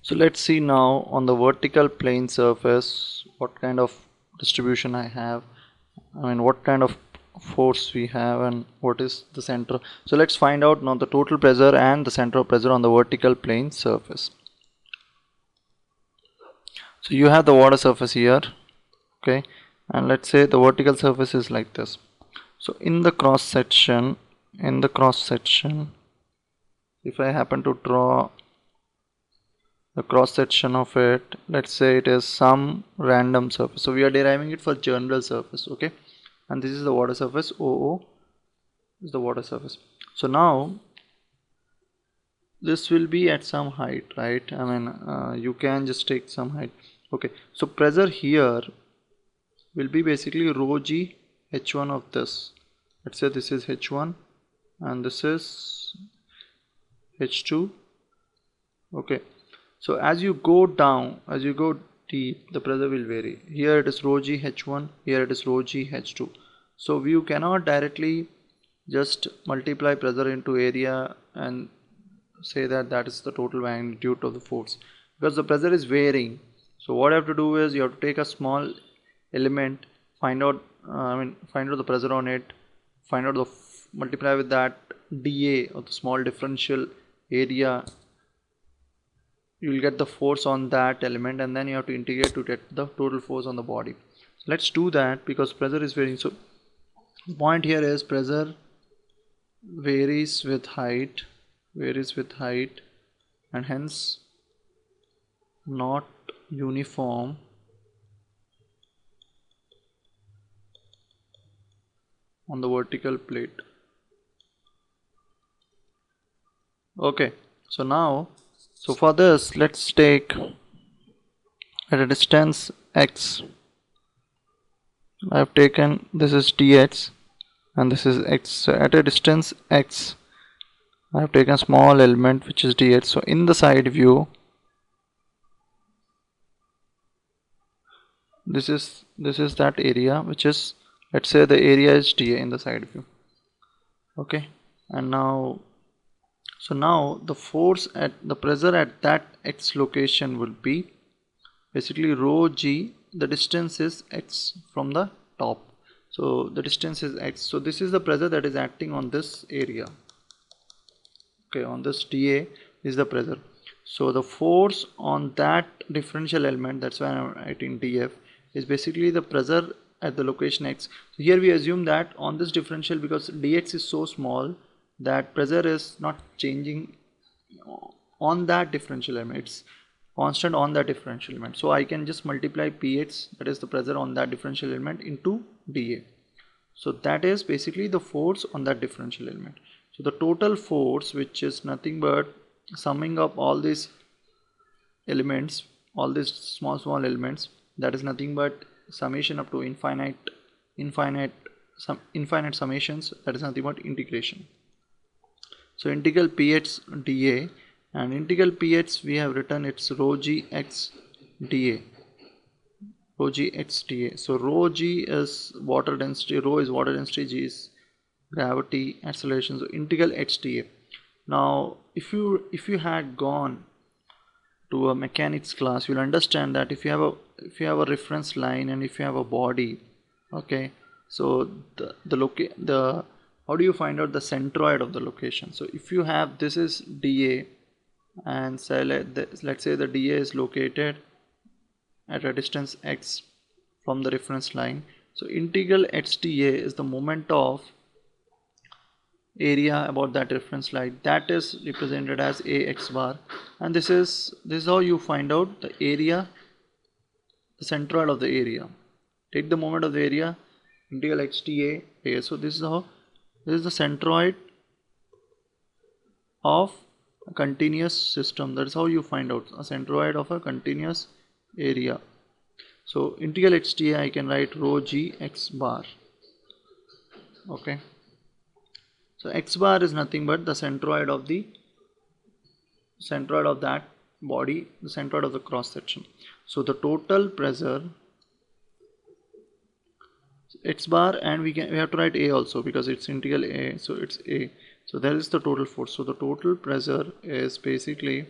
So let's see now on the vertical plane surface what kind of distribution I have. I mean what kind of force we have and what is the center. So let's find out now the total pressure and the center of pressure on the vertical plane surface. So you have the water surface here, okay, and let's say the vertical surface is like this. So in the cross section, if I happen to draw the cross section of it, let's say it is some random surface, so we are deriving it for general surface, okay, and this is the water surface. OO is the water surface. So now this will be at some height, right? I mean you can just take some height, okay. So pressure here will be basically rho g h1 of this. Let's say this is h1 and this is h2, okay. So as you go down, as you go deep, the pressure will vary. Here it is rho g h1, here it is rho g h2. So you cannot directly just multiply pressure into area and say that that is the total magnitude of the force, because the pressure is varying. So what you have to do is you have to take a small element, find out find out the pressure on it, find out the multiply with that dA or the small differential area, you will get the force on that element, and then you have to integrate to get the total force on the body. So let's do that because pressure is varying. So the point here is pressure varies with height, and hence not uniform on the vertical plate. Okay, so now, so for this let's take at a distance x, I have taken this is dx and this is x. So at a distance x I have taken a small element which is dx. So in the side view, this is that area which is, let's say the area is dA in the side view, okay. And now, so now the force at the pressure at that x location will be basically rho g, the distance is x from the top, so the distance is x. So this is the pressure that is acting on this area, okay, on this dA is the pressure. So the force on that differential element, that's why I'm writing dF, is basically the pressure at the location x. So here we assume that on this differential, because dx is so small that pressure is not changing on that differential element, it's constant on that differential element. So I can just multiply px, that is the pressure on that differential element, into dA. So that is basically the force on that differential element. So the total force, which is nothing but summing up all these elements, all these small elements, that is nothing but summation up to infinite summations, that is nothing but integration. So integral px dA, and integral px we have written it's rho g x dA, rho g x dA. So rho g is water density, rho is water density, g is gravity, acceleration. So integral h dA. Now if you had gone to a mechanics class, you'll understand that if you have a reference line and if you have a body, okay, so the how do you find out the centroid of the location? So if you have, this is dA, and say let's say the dA is located at a distance x from the reference line. So integral h dA is the moment of area about that reference line, that is represented as ax bar, and this is how you find out the area, the centroid of the area. Take the moment of the area, integral h dA. So this is the centroid of a continuous system. That's how you find out a centroid of a continuous area. So integral h dA, I can write rho g x bar, okay. So x bar is nothing but the centroid of that body, the centroid of the cross section. So the total pressure x bar, and we have to write A also because it's integral A, so it's A. So that is the total force. So the total pressure is basically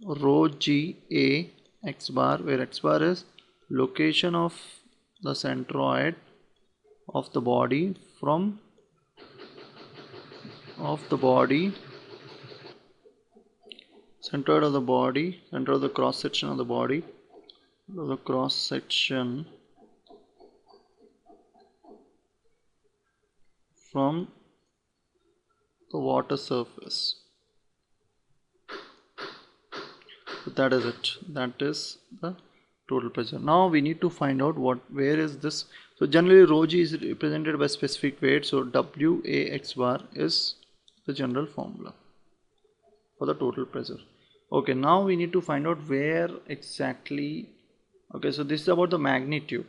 rho g a x bar, where x bar is location of the centroid of the body from centroid of the body, center of the cross section of the body, the cross section from the water surface. So that is it. That is the total pressure. Now we need to find out where is this. So generally rho g is represented by specific weight. So WA x bar is the general formula for the total pressure. Okay, now we need to find out where exactly. Okay, so this is about the magnitude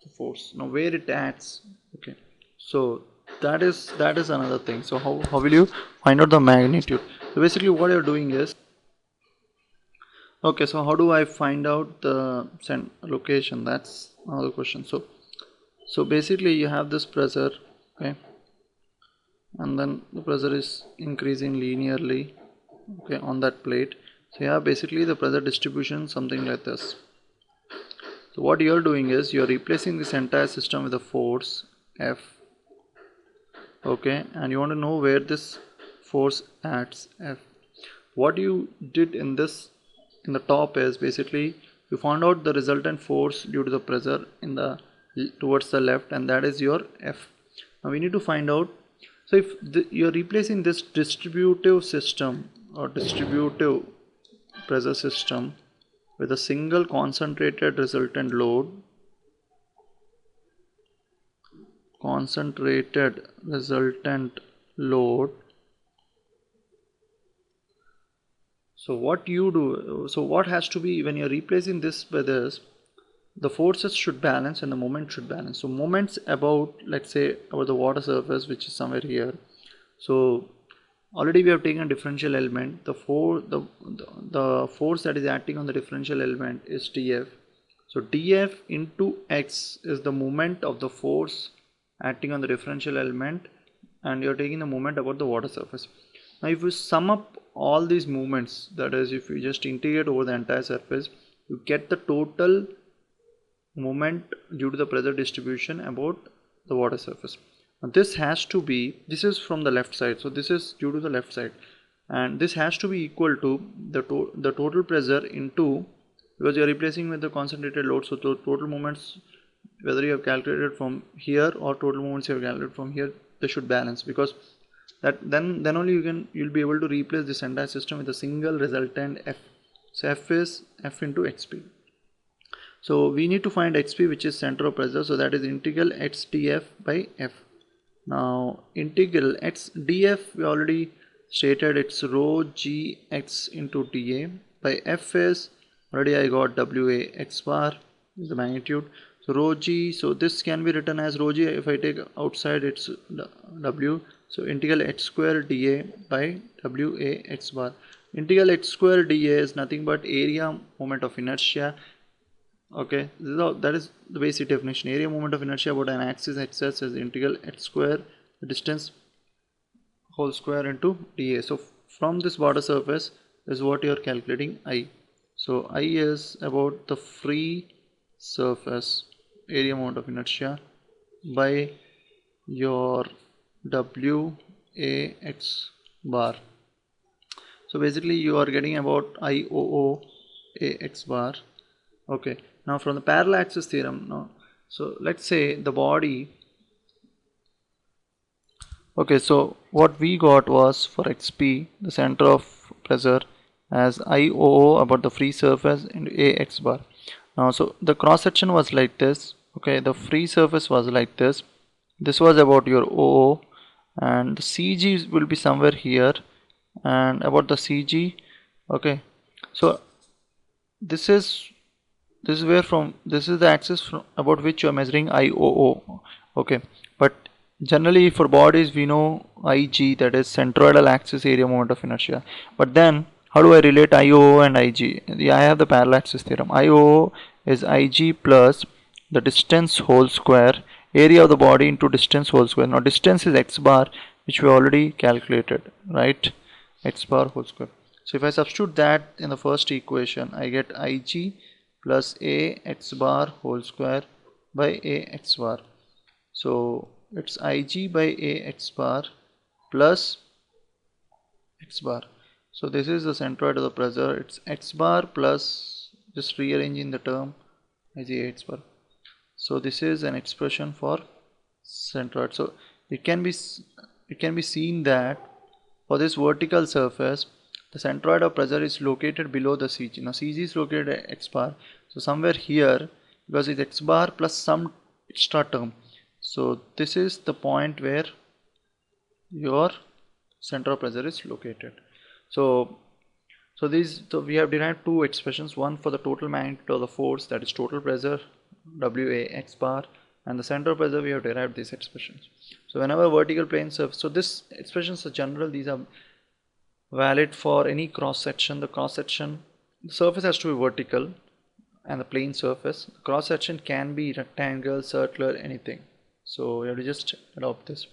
of force. Now where it acts. Okay, so that is another thing. So how will you find out the magnitude? So basically what you're doing is, okay, so how do I find out the location? That's another question. So basically you have this pressure, okay, and then the pressure is increasing linearly, okay, on that plate. So you have basically the pressure distribution something like this. So what you're doing is you're replacing this entire system with a force F, okay, and you want to know where this force acts, F. What you did in the top is basically you found out the resultant force due to the pressure in the towards the left, and that is your F. Now we need to find out, so if you're replacing this distributive system or distributive pressure system with a single concentrated resultant load, so what you do, so what has to be when you're replacing this by this, the forces should balance and the moment should balance. So moments about, let's say, about the water surface, which is somewhere here. So already we have taken a differential element. The force that is acting on the differential element is dF. So dF into x is the moment of the force acting on the differential element, and you're taking the moment about the water surface. Now if you sum up all these movements, that is if you just integrate over the entire surface, you get the total moment due to the pressure distribution about the water surface. Now this has to be, this is from the left side, so this is due to the left side, and this has to be equal to the total pressure into, because you are replacing with the concentrated load, so the total moments, whether you have calculated from here or total moments you have calculated from here, they should balance, because that then only you'll be able to replace this entire system with a single resultant F. So F is F into XP. So we need to find XP, which is center of pressure, so that is integral x dF by F. Now integral x dF, we already stated, it's rho g x into dA by F is, already I got WA x bar is the magnitude. So rho g, so this can be written as rho g, if I take outside it's W, so integral h square dA by WA x bar. Integral h square dA is nothing but area moment of inertia. Okay, that is the basic definition. Area moment of inertia about an axis xs is integral h square, the distance whole square into dA. So from this water surface is what you are calculating I. So I is about the free surface area moment of inertia by your WA x bar. So basically you are getting about IOO A x bar. Okay, now from the parallel axis theorem, now, so let's say the body, okay, so what we got was for XP, the center of pressure, as IOO about the free surface into AX bar. Now so the cross section was like this, okay, the free surface was like this, this was about your OO, and the CG will be somewhere here, and about the CG, okay, so this is where from, this is the axis from about which you are measuring IOO, okay, but generally for bodies we know IG, that is centroidal axis area moment of inertia, but then how do I relate IOO and IG? Yeah, I have the parallel axis theorem. IOO is IG plus the distance whole square, area of the body into distance whole square. Now distance is x bar, which we already calculated, right? X bar whole square. So if I substitute that in the first equation, I get Ig plus a x bar whole square by a x bar. So it's Ig by a x bar plus x bar. So this is the centroid of the pressure. It's x bar plus, just rearranging the term, Ig x bar. So this is an expression for centroid. So it can be seen that for this vertical surface, the centroid of pressure is located below the CG. Now CG is located at x bar. So somewhere here, because it's x bar plus some extra term. So this is the point where your center of pressure is located. So we have derived two expressions, one for the total magnitude of the force, that is total pressure WA x bar, and the center of pressure we have derived these expressions. So whenever vertical plane surface, so this expressions are general, these are valid for any cross section. The surface has to be vertical and the plane surface. The cross section can be rectangle, circular, anything. So you have to just adopt this.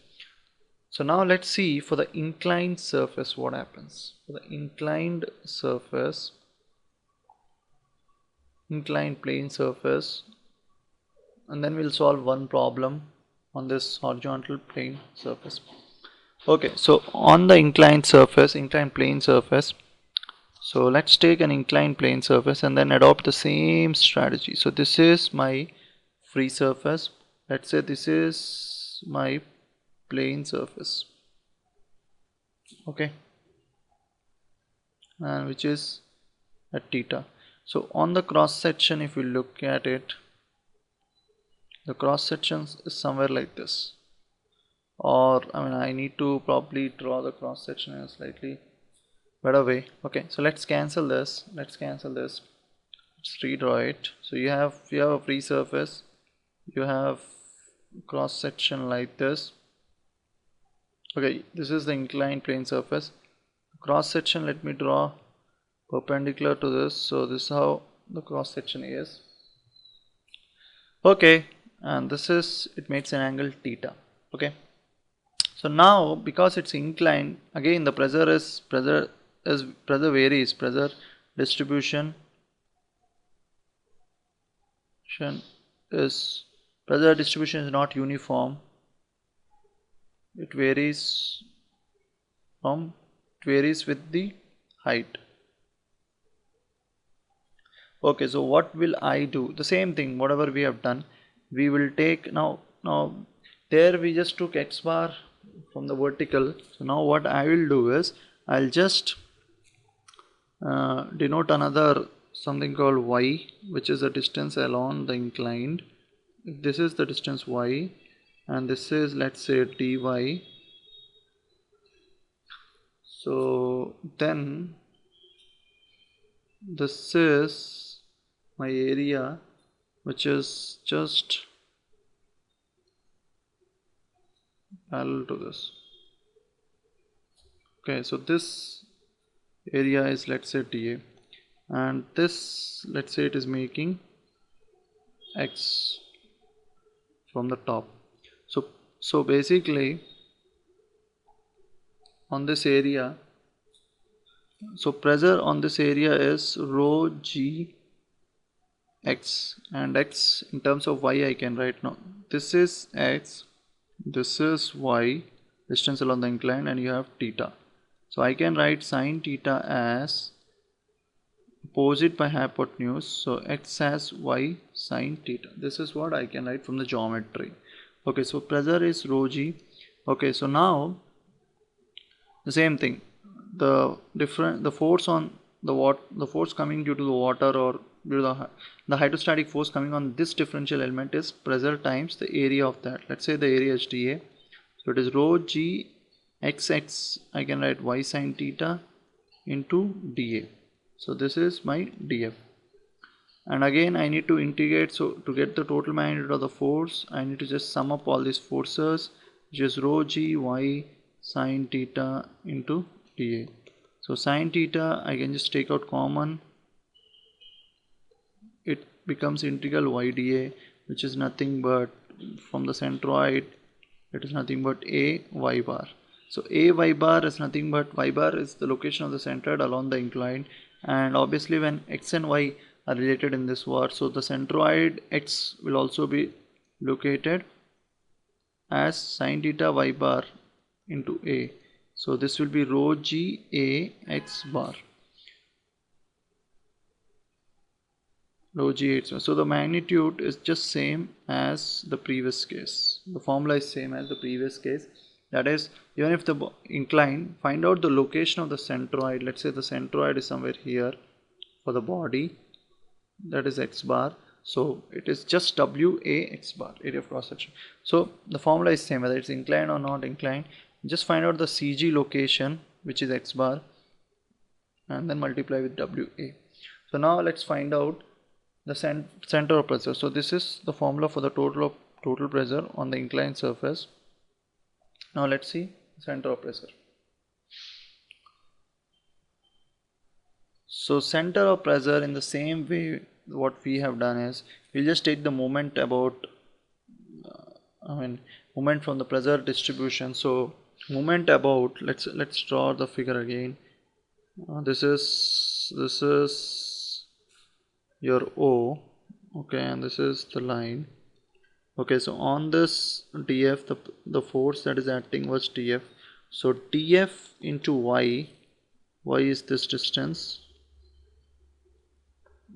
So now let's see for the inclined surface what happens. For the inclined surface, inclined plane surface, and then we'll solve one problem on this horizontal plane surface. Okay, so on the inclined plane surface, so let's take an inclined plane surface and then adopt the same strategy. So this is my free surface. Let's say this is my plane surface, okay, and which is at theta. So on the cross section, if you look at it, the cross section is somewhere like this, or I need to probably draw the cross section in a slightly better way. Okay, so let's cancel this, let's redraw it. So you have a free surface, you have cross section like this. Okay, this is the inclined plane surface. Cross section, let me draw perpendicular to this. So this is how the cross section is. Okay, and this is, it makes an angle theta. Okay, so now because it's inclined, again the pressure varies. Pressure distribution is not uniform. It varies with the height. Okay, so what will I do? The same thing, whatever we have done, we will take now there we just took x bar from the vertical. So now what I will do is I'll just denote another something called y, which is the distance along the inclined. If this is the distance y and this is, let's say, dy, so then this is my area, which is just parallel to this. Okay, so this area is, let's say, dA, and this, let's say, it is making x from the top. So basically on this area, so pressure on this area is rho g x, and x in terms of y I can write now. This is x, this is y, distance along the incline, and you have theta. So I can write sine theta as opposite by hypotenuse. So x as y sine theta. This is what I can write from the geometry. Okay, so pressure is rho g. Okay, so now the same thing, the force on the force coming due to the water, or due to the hydrostatic force coming on this differential element is pressure times the area of that. Let's say the area is dA, so it is rho g xx, I can write y sine theta into dA. So this is my dF, and again I need to integrate. So to get the total magnitude of the force, I need to just sum up all these forces, which is rho g y sine theta into dA. So sine theta I can just take out common, it becomes integral y dA, which is nothing but from the centroid, it is nothing but a y bar. So a y bar is nothing but y bar is the location of the centroid along the incline, and obviously when x and y are related in this word, so the centroid x will also be located as sine theta y bar into a. So this will be rho g a x bar. Rho g x bar. So the magnitude is just same as the previous case. The formula is same as the previous case. That is, even if the incline, find out the location of the centroid. Let's say the centroid is somewhere here for the body. That is x bar. So it is just W A x bar, area of cross section. So the formula is same whether it's inclined or not inclined. Just find out the CG location, which is x bar, and then multiply with WA. So now let's find out the center of pressure. So this is the formula for the total pressure on the inclined surface. Now let's see center of pressure. So center of pressure, in the same way what we have done is we'll just take the moment about moment from the pressure distribution. So moment about, let's draw the figure again. This is your O, okay, and this is the line. Okay, so on this df, the force that is acting was df. So df into y is this distance.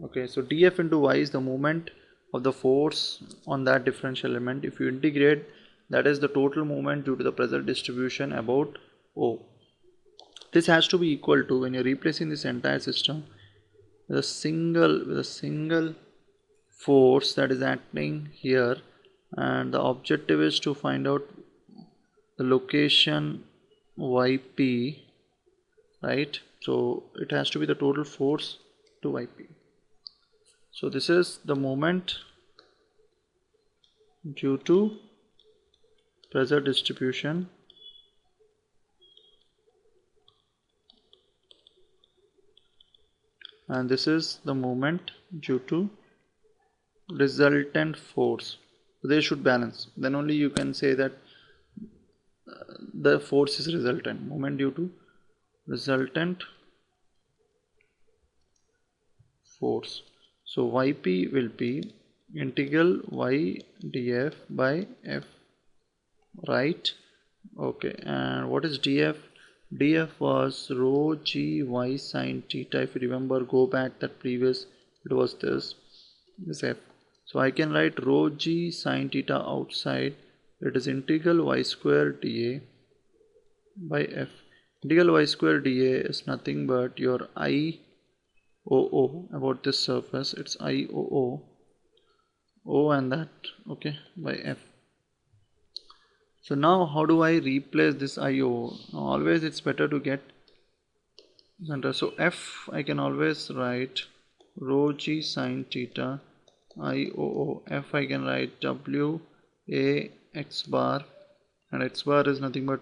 Okay, so df into y is the moment of the force on that differential element. If you integrate, that is the total moment due to the pressure distribution about O. This has to be equal to, when you're replacing this entire system, with a single force that is acting here, and the objective is to find out the location yp, right? So it has to be the total force to yp. So this is the moment due to pressure distribution and this is the moment due to resultant force. They should balance, then only you can say that the force is resultant. Moment due to resultant force. So yp will be integral y df by f, right? Okay, and what is df? df was rho g y sine theta. If you remember, go back that previous, it was this f. So I can write rho g sine theta outside. It is integral y square dA by f. Integral y square dA is nothing but your I OO about this surface. It's I OO, O and that, okay, by f. So now how do I replace this IO? Always it's better to get center. So f I can always write rho g sine theta IOO. F I can write W A x bar, and x bar is nothing but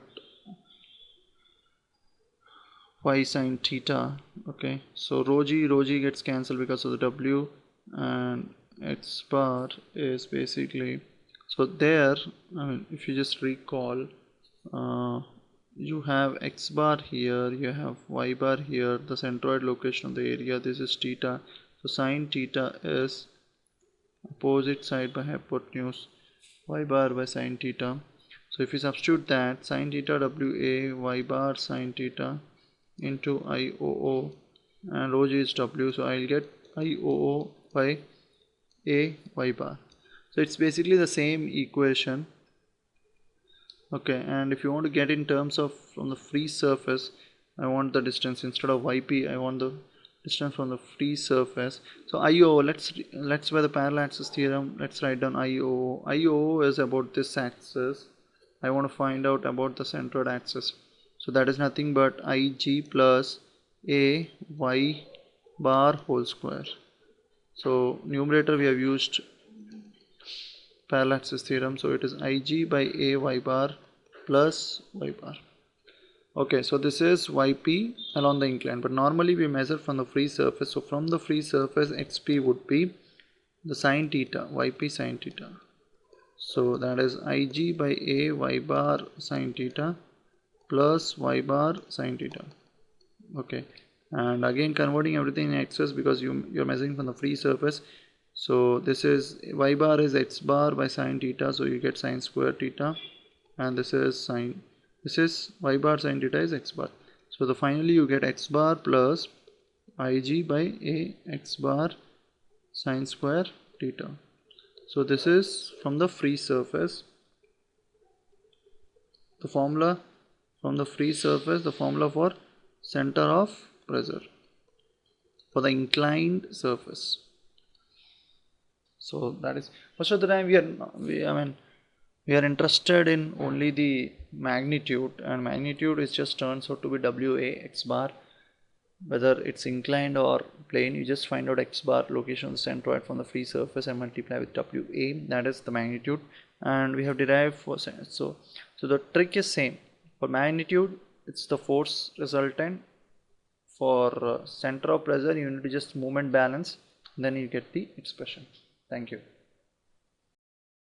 y sine theta. Okay, so rho g gets cancelled because of the W, and x bar is basically, so there, if you just recall, you have x bar here, you have y bar here, the centroid location of the area, this is theta. So sine theta is opposite side by hypotenuse, y bar by sine theta. So if you substitute that, sine theta WA, y bar sine theta into IOO, and rho g is W, so I'll get IOO by A y bar. So it's basically the same equation. Okay, and if you want to get in terms of from the free surface, I want the distance instead of yp, I want the distance from the free surface. So IO, let's by the parallel axis theorem, let's write down IO. IO is about this axis. I want to find out about the centroid axis. So that is nothing but IG plus A y bar whole square. So numerator we have used parallel axis theorem, so it is Ig by A y bar plus y bar. Okay, so this is yp along the incline, but normally we measure from the free surface. So from the free surface, xp would be the sine theta, yp sine theta. So that is Ig by A y bar sine theta plus y bar sine theta. Okay, and again converting everything in x's because you're measuring from the free surface. So this is y bar is x bar by sine theta, so you get sine square theta, and this is y bar sine theta is x bar. So the finally you get x bar plus ig by a x bar sine square theta. So this is from the free surface. The formula from the free surface, the formula for center of pressure for the inclined surface. So that is most of the time we are interested in only the magnitude, and magnitude is just turns out to be WA x bar. Whether it's inclined or plane, you just find out x bar location of the centroid from the free surface and multiply with WA, that is the magnitude, and we have derived for so the trick is same. For magnitude it's the force resultant. For center of pressure you need to just moment balance, then you get the expression. Thank you.